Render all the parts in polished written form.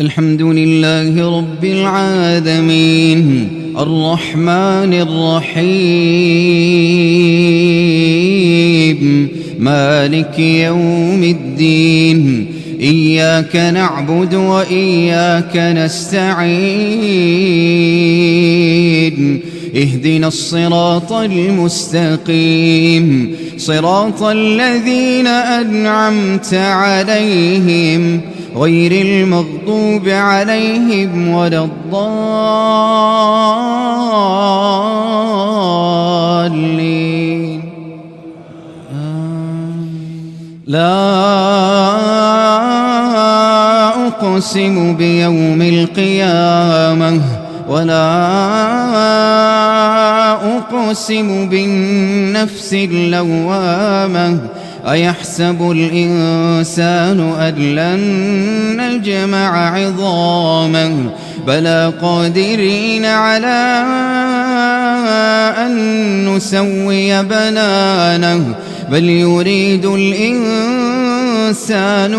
الحمد لله رب العالمين الرحمن الرحيم مالك يوم الدين إياك نعبد وإياك نستعين اهدنا الصراط المستقيم صراط الذين أنعمت عليهم غير المغضوب عليهم ولا الضالين لا أقسم بيوم القيامة ولا أقسم بالنفس اللوامة أيحسب الإنسان أن لن نجمع عظامه بلى قادرين على أن نسوي بنانه بل يريد الإنسان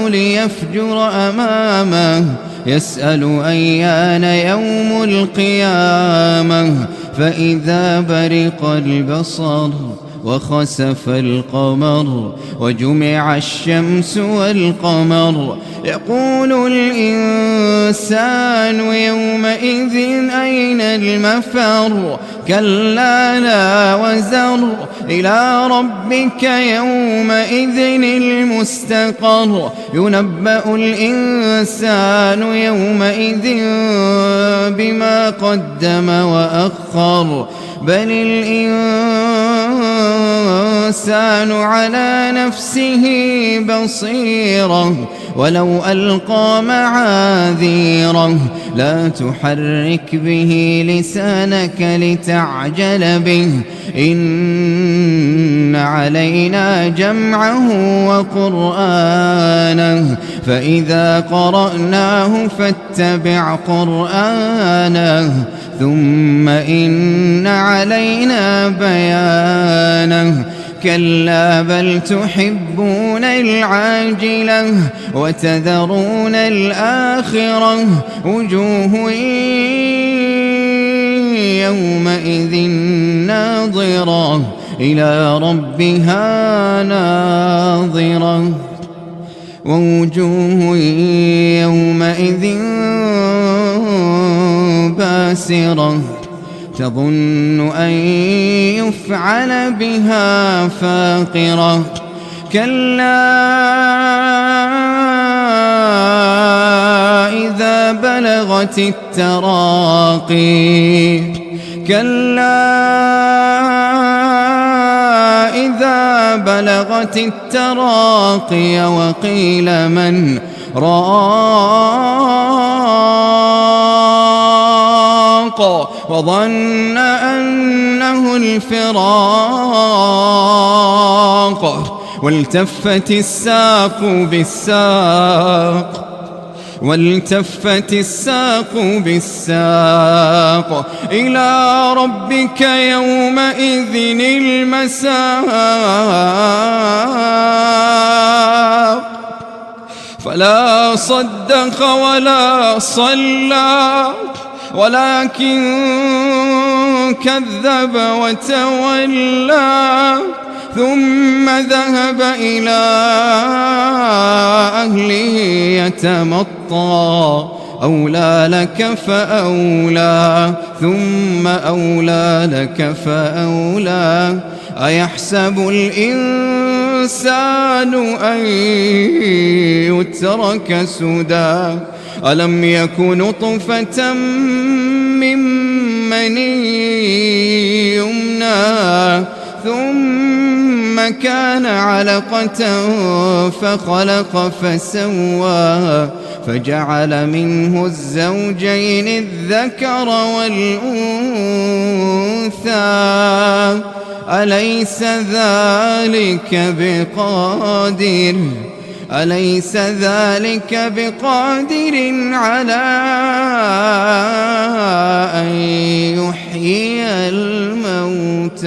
ليفجر أمامه يسأل أيان يوم القيامة فإذا برق البصر وخسف القمر وجمع الشمس والقمر يقول الإنسان يومئذ أين المفر كلا لا وزر إلى ربك يومئذ المستقر ينبأ الإنسان يومئذ بما قدم وأخر بل الإنسان على نفسه بصيرة ولو ألقى معاذيره لا تحرك به لسانك لتعجل به إن علينا جمعه وقرآنه فإذا قرأناه فاتبع قرآنه ثم إن علينا بيانه كلا بل تحبون العاجلة وتذرون الآخرة وجوه يومئذ ناظرة إلى ربها ناظرة ووجوه يومئذ باسرة تظن أن يفعل بها فاقرة كلا إذا بلغت التراقي كلا إذا بلغت التراقي وقيل من راق وظن أنه الفراق والتفت الساق بالساق إلى ربك يومئذ المساق فلا صدق ولا صلى ولكن كذب وتولى ثم ذهب إلى أهله يتمطى أولى لك فأولى ثم أولى لك فأولى أيحسب الإنسان أن يترك سدى ألم يك نطفة من مني يمنى ثم كان علقة فخلق فسوى فجعل منه الزوجين الذكر والأنثى أليس ذلك بقادر على أن يحيي الموتى